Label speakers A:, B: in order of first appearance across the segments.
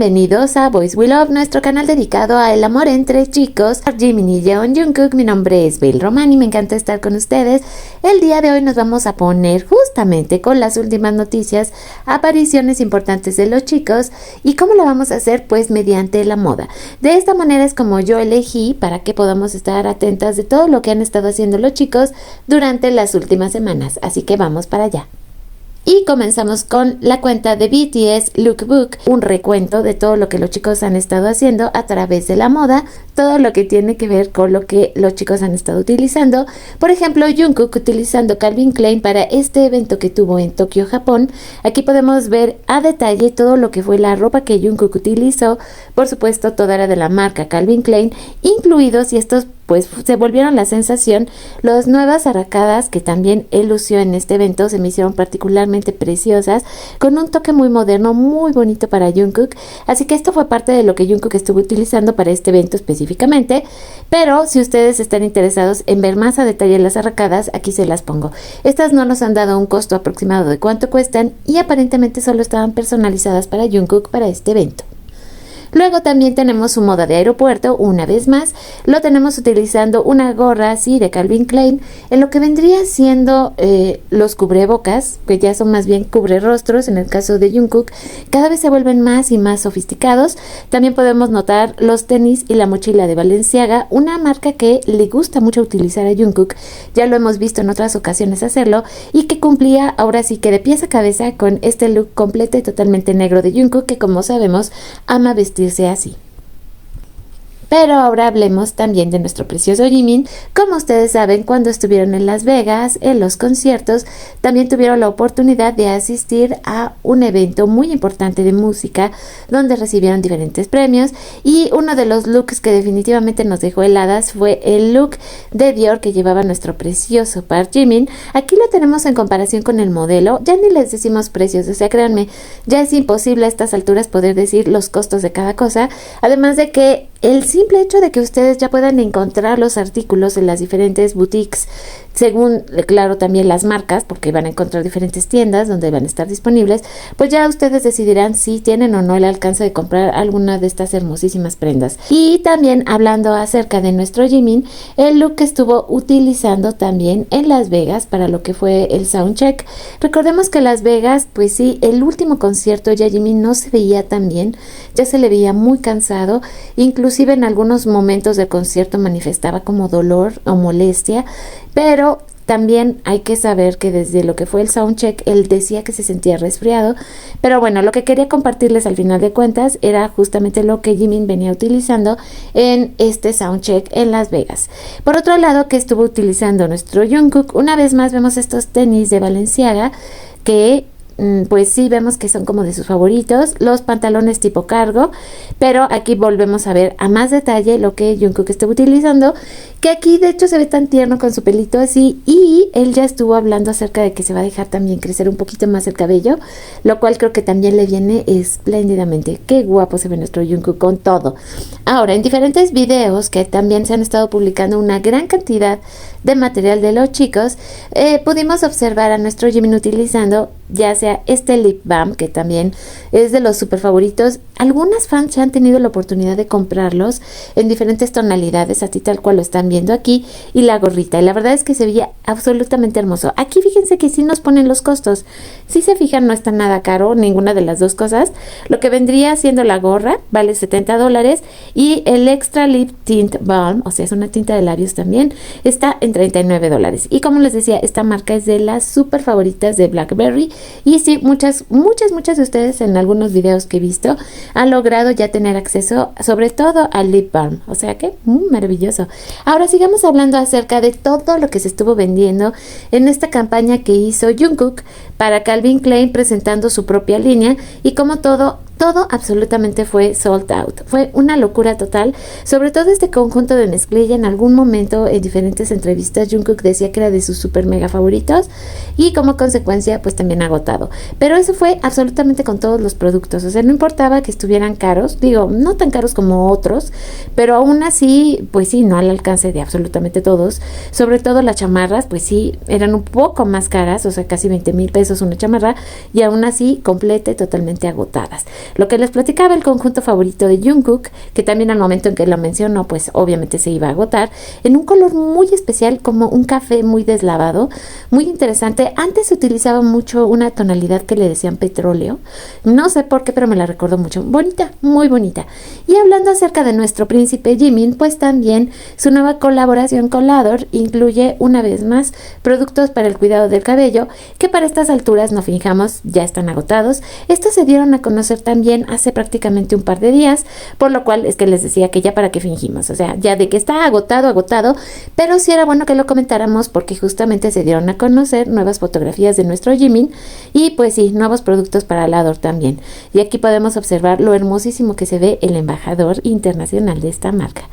A: Bienvenidos a Boys We Love, nuestro canal dedicado al amor entre chicos. Jimin y Jeon Jungkook, mi nombre es Bel Román y me encanta estar con ustedes. El día de hoy nos vamos a poner justamente con las últimas noticias, apariciones importantes de los chicos. ¿Y cómo lo vamos a hacer? Pues mediante la moda. De esta manera es como yo elegí para que podamos estar atentas de todo lo que han estado haciendo los chicos durante las últimas semanas. Así que vamos para allá. Y comenzamos con la cuenta de BTS Lookbook, un recuento de todo lo que los chicos han estado haciendo a través de la moda, todo lo que tiene que ver con lo que los chicos han estado utilizando. Por ejemplo, Jungkook utilizando Calvin Klein para este evento que tuvo en Tokio, Japón. Aquí podemos ver a detalle todo lo que fue la ropa que Jungkook utilizó. Por supuesto, toda era de la marca Calvin Klein, incluidos, y estos pues se volvieron la sensación, las nuevas arracadas que también él lució en este evento. Se me hicieron particularmente preciosas, con un toque muy moderno, muy bonito para Jungkook. Así que esto fue parte de lo que Jungkook estuvo utilizando para este evento específicamente. Pero si ustedes están interesados en ver más a detalle las arracadas, aquí se las pongo. Estas no nos han dado un costo aproximado de cuánto cuestan y aparentemente solo estaban personalizadas para Jungkook para este evento. Luego también tenemos su moda de aeropuerto, una vez más, lo tenemos utilizando una gorra así de Calvin Klein, en lo que vendría siendo los cubrebocas, que ya son más bien cubrerrostros en el caso de Jungkook, cada vez se vuelven más y más sofisticados. También podemos notar los tenis y la mochila de Balenciaga, una marca que le gusta mucho utilizar a Jungkook, ya lo hemos visto en otras ocasiones hacerlo, y que cumplía ahora sí que de pies a cabeza con este look completo y totalmente negro de Jungkook, que como sabemos ama vestirse así. Pero ahora hablemos también de nuestro precioso Jimin. Como ustedes saben, cuando estuvieron en Las Vegas, en los conciertos, también tuvieron la oportunidad de asistir a un evento muy importante de música, donde recibieron diferentes premios, y uno de los looks que definitivamente nos dejó heladas fue el look de Dior que llevaba nuestro precioso Park Jimin. Aquí lo tenemos en comparación con el modelo, ya ni les decimos precios, o sea, créanme, ya es imposible a estas alturas poder decir los costos de cada cosa, además de que el simple hecho de que ustedes ya puedan encontrar los artículos en las diferentes boutiques, según, claro, también las marcas, porque van a encontrar diferentes tiendas donde van a estar disponibles, pues ya ustedes decidirán si tienen o no el alcance de comprar alguna de estas hermosísimas prendas. Y también hablando acerca de nuestro Jimin, el look que estuvo utilizando también en Las Vegas para lo que fue el soundcheck. Recordemos que Las Vegas, pues sí, el último concierto ya Jimin no se veía tan bien, ya se le veía muy cansado, inclusive en algunos momentos del concierto manifestaba como dolor o molestia, pero también hay que saber que desde lo que fue el soundcheck, él decía que se sentía resfriado. Pero bueno, lo que quería compartirles al final de cuentas era justamente lo que Jimin venía utilizando en este soundcheck en Las Vegas. Por otro lado, que estuvo utilizando nuestro Jungkook, una vez más vemos estos tenis de Balenciaga que pues sí vemos que son como de sus favoritos, los pantalones tipo cargo, pero aquí volvemos a ver a más detalle lo que Jungkook está utilizando, que aquí de hecho se ve tan tierno con su pelito así, y él ya estuvo hablando acerca de que se va a dejar también crecer un poquito más el cabello, lo cual creo que también le viene espléndidamente. Qué guapo se ve nuestro Jungkook con todo. Ahora, en diferentes videos que también se han estado publicando una gran cantidad de material de los chicos, pudimos observar a nuestro Jimin utilizando ya sea este lip balm, que también es de los super favoritos. Algunas fans ya han tenido la oportunidad de comprarlos en diferentes tonalidades, así tal cual lo están viendo aquí, y la gorrita, y la verdad es que se veía absolutamente hermoso. Aquí fíjense que sí nos ponen los costos, si se fijan no está nada caro ninguna de las dos cosas. Lo que vendría siendo la gorra vale $70, y el extra lip tint balm, o sea es una tinta de labios también, está en $39. Y como les decía, esta marca es de las super favoritas de Blackberry, y sí, muchas de ustedes en algunos videos que he visto han logrado ya tener acceso sobre todo al lip balm, o sea que maravilloso. Ahora sigamos hablando acerca de todo lo que se estuvo vendiendo en esta campaña que hizo Jungkook para Calvin Klein presentando su propia línea, y como todo absolutamente fue sold out. Fue una locura total, sobre todo este conjunto de mezclilla. En algún momento en diferentes entrevistas Jungkook decía que era de sus super mega favoritos, y como consecuencia pues también agotado. Pero eso fue absolutamente con todos los productos, o sea, no importaba que estuvieran caros, digo, no tan caros como otros, pero aún así, pues sí, no al alcance de absolutamente todos. Sobre todo las chamarras, pues sí, eran un poco más caras, o sea, casi 20,000 pesos una chamarra, y aún así completa y totalmente agotadas. Lo que les platicaba, el conjunto favorito de Jungkook, que también al momento en que lo mencionó, pues obviamente se iba a agotar, en un color muy especial, como un café muy deslavado, muy interesante. Antes se utilizaba mucho una tonalidad que le decían petróleo, no sé por qué, pero me la recuerdo mucho. Bonita, muy bonita. Y hablando acerca de nuestro príncipe Jimin, pues también su nueva colaboración con Lador incluye una vez más productos para el cuidado del cabello, que para estas alturas, no fijamos, ya están agotados. Estos se dieron a conocer también hace prácticamente un par de días, por lo cual es que les decía que ya para qué fingimos, o sea, ya de que está agotado, pero sí era bueno que lo comentáramos porque justamente se dieron a conocer nuevas fotografías de nuestro Jimin y pues sí, nuevos productos para Lador también. Y aquí podemos observar lo hermosísimo que se ve el embajador internacional de esta marca.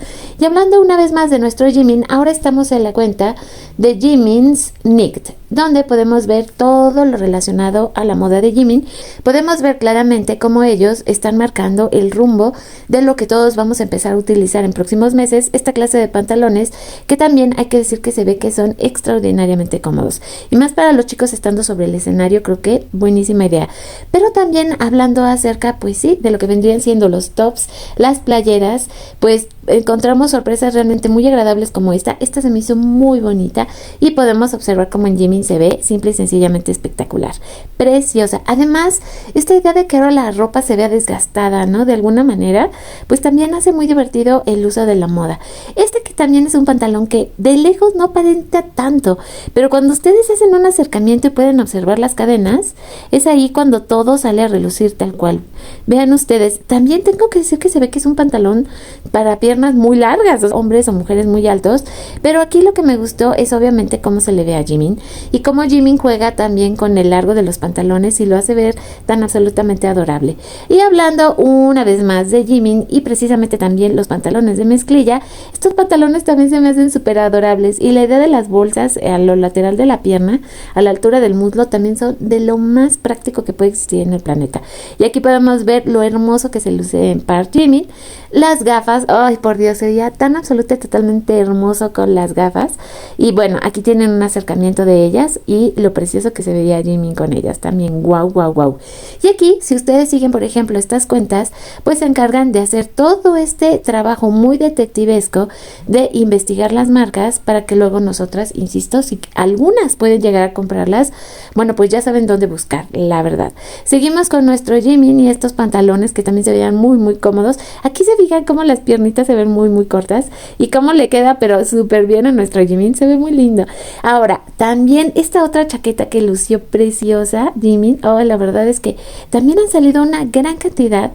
A: Y hablando una vez más de nuestro Jimin, ahora estamos en la cuenta de Jimin's Nicked, donde podemos ver todo lo relacionado a la moda de Jimin. Podemos ver claramente cómo ellos están marcando el rumbo de lo que todos vamos a empezar a utilizar en próximos meses, esta clase de pantalones que también hay que decir que se ve que son extraordinariamente cómodos. Y más para los chicos estando sobre el escenario, creo que buenísima idea. Pero también hablando acerca, pues sí, de lo que vendrían siendo los tops, las playeras, pues encontramos sorpresas realmente muy agradables como esta. Esta se me hizo muy bonita y podemos observar cómo en Jimin se ve simple y sencillamente espectacular, preciosa. Además, esta idea de que ahora la ropa se vea desgastada, ¿no? De alguna manera, pues también hace muy divertido el uso de la moda. Este que también es un pantalón que de lejos no aparenta tanto, pero cuando ustedes hacen un acercamiento y pueden observar las cadenas, es ahí cuando todo sale a relucir tal cual. Vean ustedes, también tengo que decir que se ve que es un pantalón para piernas muy largas, hombres o mujeres muy altos, pero aquí lo que me gustó es obviamente cómo se le ve a Jimin y cómo Jimin juega también con el largo de los pantalones y lo hace ver tan absolutamente adorable. Y hablando una vez más de Jimin y precisamente también los pantalones de mezclilla, estos pantalones también se me hacen súper adorables y la idea de las bolsas a lo lateral de la pierna, a la altura del muslo, también son de lo más práctico que puede existir en el planeta. Y aquí podemos ver lo hermoso que se luce en par Jimin. Las gafas, ay por Dios, se veía tan absoluta, totalmente hermoso con las gafas. Y bueno, aquí tienen un acercamiento de ellas y lo precioso que se veía Jimin con ellas también, wow, wow, wow. Y aquí, si ustedes siguen por ejemplo estas cuentas, pues se encargan de hacer todo este trabajo muy detectivesco de investigar las marcas para que luego nosotras, insisto, si algunas pueden llegar a comprarlas, bueno, pues ya saben dónde buscar, la verdad. Seguimos con nuestro Jimin y estos pantalones que también se veían muy, muy cómodos. Aquí se fijan cómo las piernitas se ven muy, muy cortas y cómo le queda, pero súper bien a nuestro Jimin, se ve muy lindo. Ahora, también esta otra chaqueta que lució preciosa, Jimin, oh, la verdad es que también han salido una gran cantidad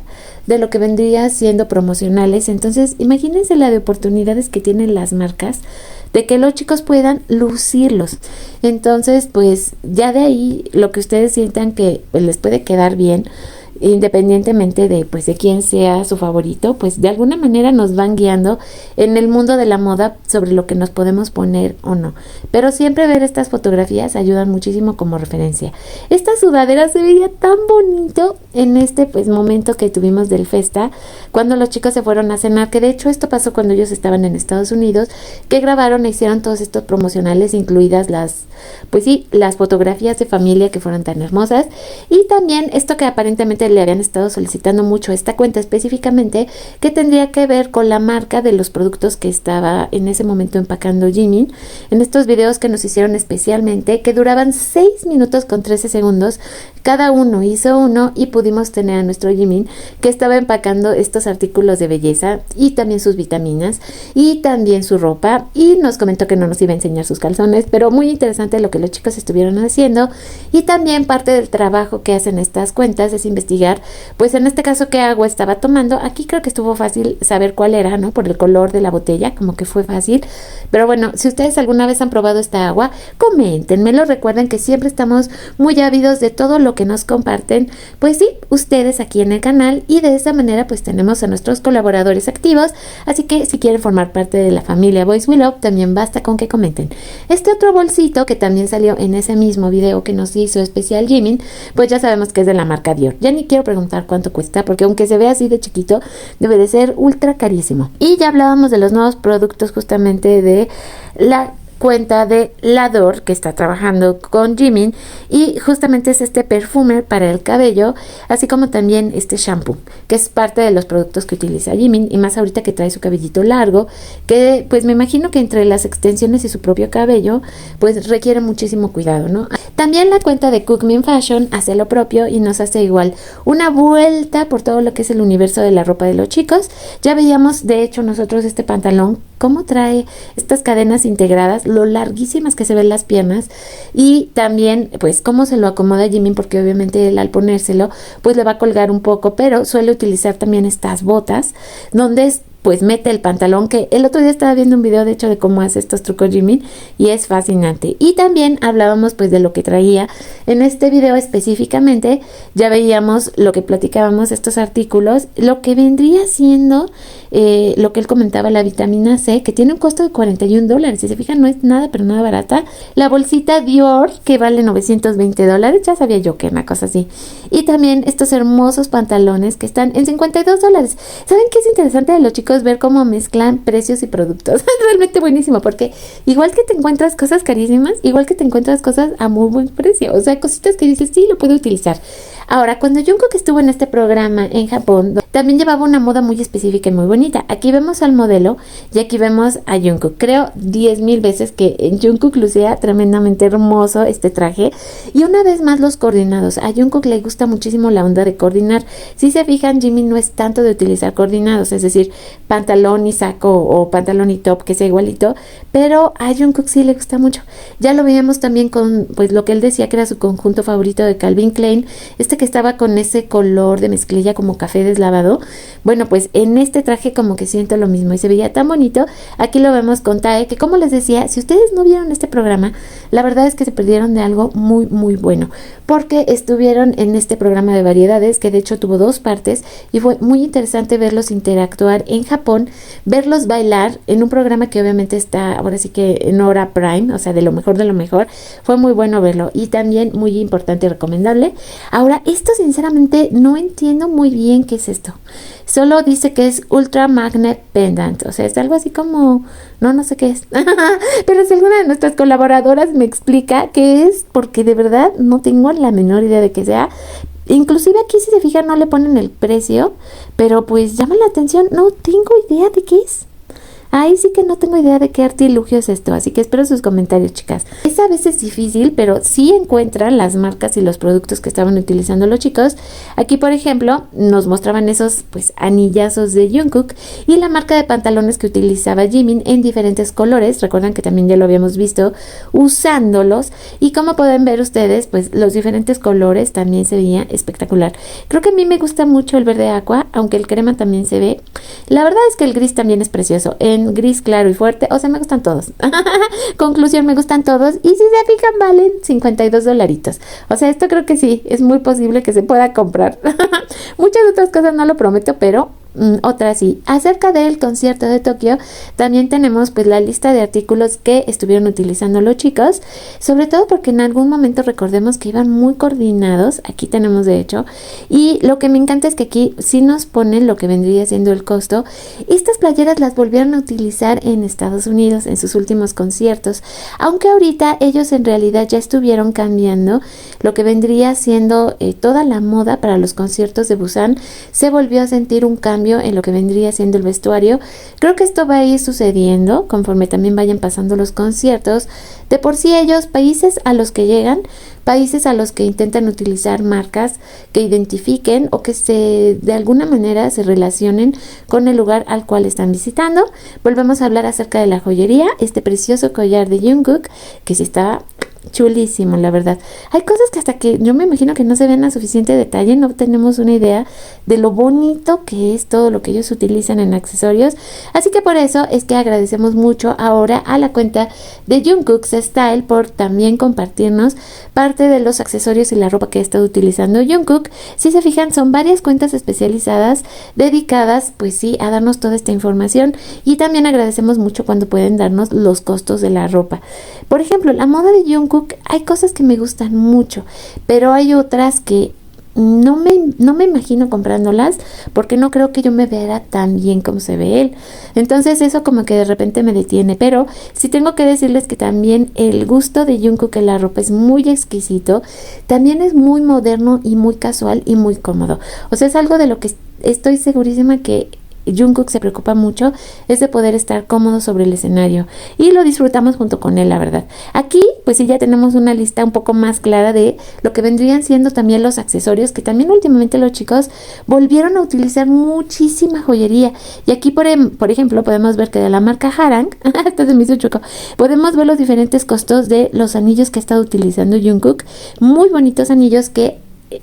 A: de lo que vendría siendo promocionales. Entonces, imagínense la de oportunidades que tienen las marcas de que los chicos puedan lucirlos. Entonces, pues ya de ahí lo que ustedes sientan que les puede quedar bien, independientemente de pues de quién sea su favorito, pues de alguna manera nos van guiando en el mundo de la moda sobre lo que nos podemos poner o no. Pero siempre ver estas fotografías ayudan muchísimo como referencia. Esta sudadera se veía tan bonito en este pues momento que tuvimos del Festa, cuando los chicos se fueron a cenar, que de hecho esto pasó cuando ellos estaban en Estados Unidos, que grabaron e hicieron todos estos promocionales, incluidas las, pues sí, las fotografías de familia que fueron tan hermosas. Y también esto que aparentemente le habían estado solicitando mucho a esta cuenta específicamente, que tendría que ver con la marca de los productos que estaba en ese momento empacando Jimin, en estos videos que nos hicieron especialmente, que duraban 6 minutos con 13 segundos, cada uno hizo uno y pudimos tener a nuestro Jimin que estaba empacando estos artículos de belleza y también sus vitaminas y también su ropa, y nos comentó que no nos iba a enseñar sus calzones, pero muy interesante lo que los chicos estuvieron haciendo. Y también parte del trabajo que hacen estas cuentas es investigar, pues en este caso qué agua estaba tomando. Aquí creo que estuvo fácil saber cuál era, ¿no? Por el color de la botella, como que fue fácil. Pero bueno, si ustedes alguna vez han probado esta agua, coméntenmelo. Recuerden que siempre estamos muy ávidos de todo lo que nos comparten, pues sí, ustedes aquí en el canal, y de esa manera pues tenemos a nuestros colaboradores activos. Así que si quieren formar parte de la familia Boys We Love, también basta con que comenten. Este otro bolsito que también salió en ese mismo video que nos hizo especial Jimin, pues ya sabemos que es de la marca Dior. Ya ni quiero preguntar cuánto cuesta, porque aunque se ve así de chiquito, debe de ser ultra carísimo. Y ya hablábamos de los nuevos productos justamente de la cuenta de Lador, que está trabajando con Jimin, y justamente es este perfume para el cabello, así como también este shampoo, que es parte de los productos que utiliza Jimin, y más ahorita que trae su cabellito largo, que pues me imagino que entre las extensiones y su propio cabello, pues requiere muchísimo cuidado, ¿no? También la cuenta de Cookmin Fashion hace lo propio y nos hace igual una vuelta por todo lo que es el universo de la ropa de los chicos. Ya veíamos, de hecho, nosotros este pantalón, cómo trae estas cadenas integradas, lo larguísimas que se ven las piernas, y también pues cómo se lo acomoda Jimin, porque obviamente él al ponérselo pues le va a colgar un poco, pero suele utilizar también estas botas donde pues mete el pantalón, que el otro día estaba viendo un video de hecho de cómo hace estos trucos Jimin y es fascinante. Y también hablábamos pues de lo que traía en este video específicamente, ya veíamos lo que platicábamos, estos artículos, lo que vendría siendo lo que él comentaba, la vitamina C, que tiene un costo de $41, si se fijan no es nada pero nada barata. La bolsita Dior, que vale $920, ya sabía yo que era una cosa así. Y también estos hermosos pantalones que están en $52. ¿Saben qué es interesante de los chicos? Ver cómo mezclan precios y productos. Es realmente buenísimo, porque igual que te encuentras cosas carísimas, igual que te encuentras cosas a muy buen precio, o sea, cositas que dices, sí, lo puedo utilizar. Ahora, cuando Jungkook estuvo en este programa en Japón, también llevaba una moda muy específica y muy bonita. Aquí vemos al modelo y aquí vemos a Jungkook. Creo 10,000 veces que en Jungkook lucía tremendamente hermoso este traje. Y una vez más los coordinados. A Jungkook le gusta muchísimo la onda de coordinar. Si se fijan, Jimin no es tanto de utilizar coordinados, es decir, pantalón y saco o pantalón y top que sea igualito, pero a Jungkook sí le gusta mucho. Ya lo veíamos también con pues lo que él decía que era su conjunto favorito de Calvin Klein, que estaba con ese color de mezclilla como café deslavado. Bueno, pues en este traje como que siento lo mismo y se veía tan bonito. Aquí lo vemos con Tae, que como les decía, si ustedes no vieron este programa, la verdad es que se perdieron de algo muy muy bueno, porque estuvieron en este programa de variedades, que de hecho tuvo 2 partes, y fue muy interesante verlos interactuar en Japón, verlos bailar en un programa que obviamente está ahora sí que en hora prime, o sea, de lo mejor de lo mejor. Fue muy bueno verlo y también muy importante y recomendable. Ahora, esto sinceramente no entiendo muy bien qué es esto. Solo dice que es Ultra Magnet Pendant, o sea, es algo así como, no sé qué es. Pero si alguna de nuestras colaboradoras me explica qué es, porque de verdad no tengo la menor idea de qué sea. Inclusive aquí, si se fijan, no le ponen el precio, pero pues llama la atención, no tengo idea de qué es. Ahí sí que no tengo idea de qué artilugio es esto, así que espero sus comentarios, chicas. Es a veces difícil, pero sí encuentran las marcas y los productos que estaban utilizando los chicos. Aquí, por ejemplo, nos mostraban esos pues anillazos de Jungkook y la marca de pantalones que utilizaba Jimin en diferentes colores. Recuerdan que también ya lo habíamos visto usándolos, y como pueden ver ustedes, pues los diferentes colores también se veía espectacular. Creo que a mí me gusta mucho el verde aqua, aunque el crema también se ve. La verdad es que el gris también es precioso. En gris claro y fuerte, o sea, me gustan todos. Conclusión, me gustan todos, y si se fijan valen $52. O sea, esto creo que sí, es muy posible que se pueda comprar. Muchas otras cosas no lo prometo, pero otra sí. Acerca del concierto de Tokio, también tenemos pues la lista de artículos que estuvieron utilizando los chicos, sobre todo porque en algún momento recordemos que iban muy coordinados. Aquí tenemos de hecho, y lo que me encanta es que aquí sí nos ponen lo que vendría siendo el costo. Estas playeras las volvieron a utilizar en Estados Unidos en sus últimos conciertos, aunque ahorita ellos en realidad ya estuvieron cambiando lo que vendría siendo toda la moda para los conciertos de Busan. Se volvió a sentir un cambio en lo que vendría siendo el vestuario. Creo que esto va a ir sucediendo conforme también vayan pasando los conciertos. De por sí ellos, países a los que llegan, países a los que intentan utilizar marcas que identifiquen o que de alguna manera se relacionen con el lugar al cual están visitando. Volvemos a hablar acerca de la joyería, este precioso collar de Jungkook, que sí estaba chulísimo, la verdad. Hay cosas que hasta que yo me imagino que no se ven a suficiente detalle, no tenemos una idea de lo bonito que es todo lo que ellos utilizan en accesorios. Así que por eso es que agradecemos mucho ahora a la cuenta de Jungkook's Style por también compartirnos parte de los accesorios y la ropa que ha estado utilizando Jungkook. Si se fijan, son varias cuentas especializadas dedicadas, pues sí, a darnos toda esta información, y también agradecemos mucho cuando pueden darnos los costos de la ropa. Por ejemplo, la moda de Jungkook, hay cosas que me gustan mucho, pero hay otras que no me imagino comprándolas porque no creo que yo me vea tan bien como se ve él. Entonces eso como que de repente me detiene, pero sí tengo que decirles que también el gusto de Jungkook en la ropa es muy exquisito, también es muy moderno y muy casual y muy cómodo. O sea, es algo de lo que estoy segurísima que Jungkook se preocupa mucho, es de poder estar cómodo sobre el escenario y lo disfrutamos junto con él, la verdad. Aquí pues sí ya tenemos una lista un poco más clara de lo que vendrían siendo también los accesorios, que también últimamente los chicos volvieron a utilizar muchísima joyería. Y aquí por ejemplo podemos ver que de la marca Harang, hasta se me hizo choco, podemos ver los diferentes costos de los anillos que ha estado utilizando Jungkook, muy bonitos anillos que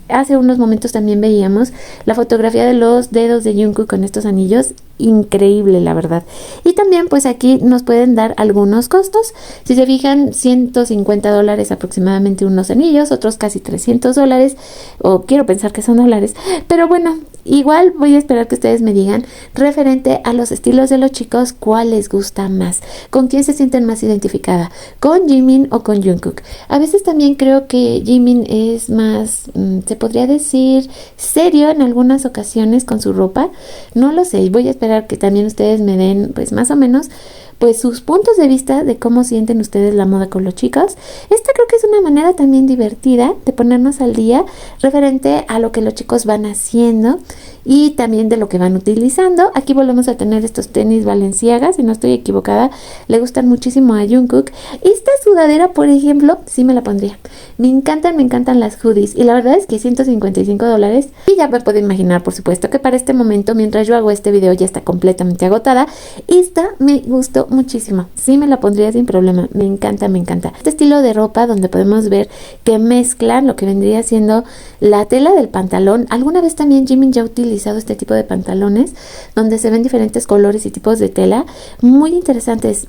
A: hace unos momentos también veíamos la fotografía de los dedos de Jungkook con estos anillos, increíble la verdad. Y también pues aquí nos pueden dar algunos costos, si se fijan $150 aproximadamente unos anillos, otros casi $300, o quiero pensar que son dólares, pero bueno, igual voy a esperar que ustedes me digan referente a los estilos de los chicos, cuál les gusta más, con quién se sienten más identificada, con Jimin o con Jungkook. A veces también creo que Jimin es más, se podría decir, serio en algunas ocasiones con su ropa, no lo sé, voy a esperar que también ustedes me den pues más o menos pues sus puntos de vista de cómo sienten ustedes la moda con los chicos. Esta creo que es una manera también divertida de ponernos al día referente a lo que los chicos van haciendo y también de lo que van utilizando. Aquí volvemos a tener estos tenis Balenciaga, si no estoy equivocada, le gustan muchísimo a Jungkook. Esta sudadera, por ejemplo, sí me la pondría. Me encantan las hoodies y la verdad es que $155 y ya me puedo imaginar, por supuesto, que para este momento, mientras yo hago este video, ya está completamente agotada. Esta me gustó muchísimo, sí me la pondría sin problema, me encanta. Este estilo de ropa donde podemos ver que mezclan lo que vendría siendo la tela del pantalón. Alguna vez también Jimin ya ha utilizado este tipo de pantalones donde se ven diferentes colores y tipos de tela, muy interesantes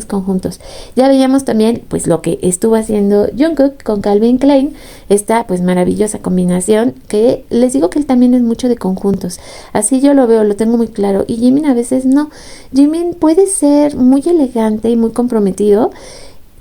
A: conjuntos. Ya veíamos también pues lo que estuvo haciendo Jungkook con Calvin Klein, esta pues maravillosa combinación, que les digo que él también es mucho de conjuntos, así yo lo veo, lo tengo muy claro, y Jimin a veces no. Jimin puede ser muy elegante y muy comprometido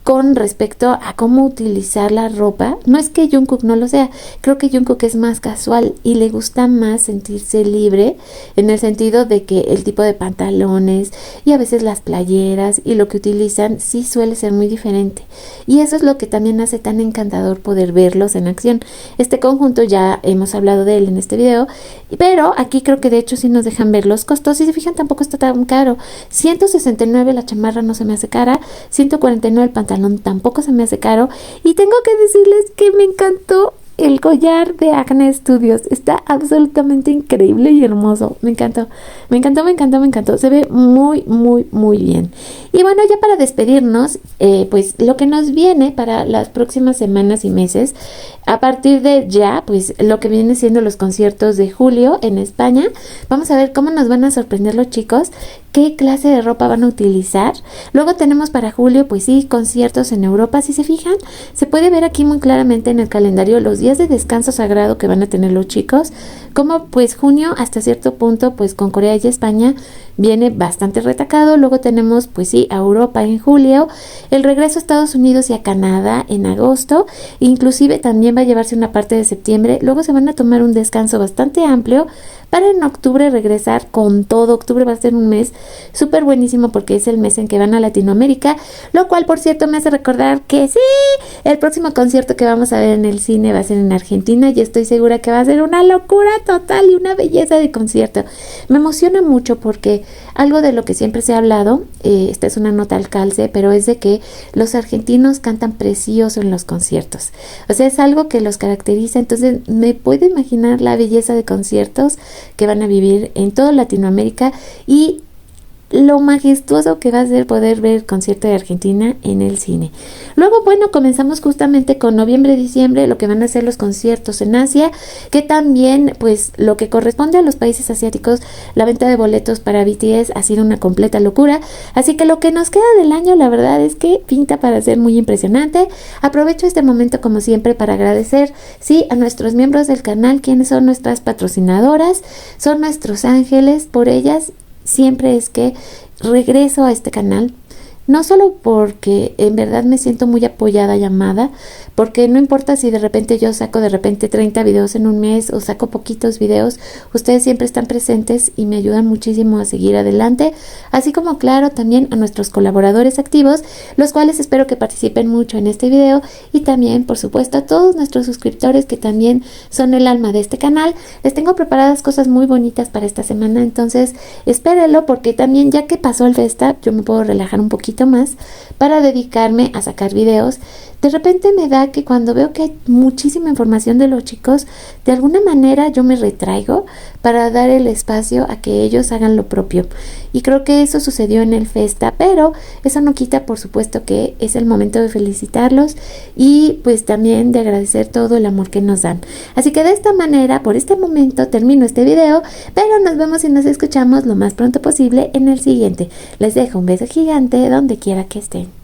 A: con respecto a cómo utilizar la ropa. No es que Jungkook no lo sea, creo que Jungkook es más casual y le gusta más sentirse libre, en el sentido de que el tipo de pantalones y a veces las playeras y lo que utilizan sí suele ser muy diferente, y eso es lo que también hace tan encantador poder verlos en acción. Este conjunto ya hemos hablado de él en este video, pero aquí creo que de hecho sí nos dejan ver los costos. Si se fijan, tampoco está tan caro. 169 la chamarra, no se me hace cara. 149 el pantalón, tampoco se me hace caro. Y tengo que decirles que me encantó el collar de Acne Studios. Está absolutamente increíble y hermoso. Me encantó. Se ve muy bien. Y bueno, ya para despedirnos, pues lo que nos viene para las próximas semanas y meses, a partir de ya, pues lo que viene siendo los conciertos de julio en España. Vamos a ver cómo nos van a sorprender los chicos, qué clase de ropa van a utilizar. Luego tenemos para julio, pues sí, conciertos en Europa. Si se fijan, se puede ver aquí muy claramente en el calendario los días de descanso sagrado que van a tener los chicos, como pues junio hasta cierto punto, pues con Corea y España viene bastante retacado. Luego tenemos pues sí a Europa en julio, el regreso a Estados Unidos y a Canadá en agosto, inclusive también va a llevarse una parte de septiembre. Luego se van a tomar un descanso bastante amplio para en octubre regresar con todo. Octubre va a ser un mes súper buenísimo porque es el mes en que van a Latinoamérica, lo cual por cierto me hace recordar que sí, el próximo concierto que vamos a ver en el cine va a ser en Argentina, y estoy segura que va a ser una locura total y una belleza de concierto. Me emociona mucho porque algo de lo que siempre se ha hablado, esta es una nota al calce, pero es de que los argentinos cantan precioso en los conciertos, o sea, es algo que los caracteriza. Entonces me puedo imaginar la belleza de conciertos que van a vivir en toda Latinoamérica y lo majestuoso que va a ser poder ver el concierto de Argentina en el cine. Luego, bueno, comenzamos justamente con noviembre, diciembre, lo que van a ser los conciertos en Asia, que también, pues, lo que corresponde a los países asiáticos, la venta de boletos para BTS ha sido una completa locura, así que lo que nos queda del año, la verdad es que pinta para ser muy impresionante. Aprovecho este momento, como siempre, para agradecer, sí, a nuestros miembros del canal, quienes son nuestras patrocinadoras, son nuestros ángeles. Por ellas siempre es que regreso a este canal. no solo porque en verdad me siento muy apoyada y amada, porque no importa si de repente yo saco de repente 30 videos en un mes o saco poquitos videos, ustedes siempre están presentes y me ayudan muchísimo a seguir adelante, así como claro también a nuestros colaboradores activos, los cuales espero que participen mucho en este video, y también por supuesto a todos nuestros suscriptores que también son el alma de este canal. Les tengo preparadas cosas muy bonitas para esta semana, entonces espérenlo, porque también ya que pasó el Festa yo me puedo relajar un poquito más para dedicarme a sacar videos. De repente me da que cuando veo que hay muchísima información de los chicos, de alguna manera yo me retraigo para dar el espacio a que ellos hagan lo propio, y creo que eso sucedió en el Festa, pero eso no quita por supuesto que es el momento de felicitarlos y pues también de agradecer todo el amor que nos dan. Así que de esta manera, por este momento termino este video, pero nos vemos y nos escuchamos lo más pronto posible en el siguiente. Les dejo un beso gigante donde quiera que estén.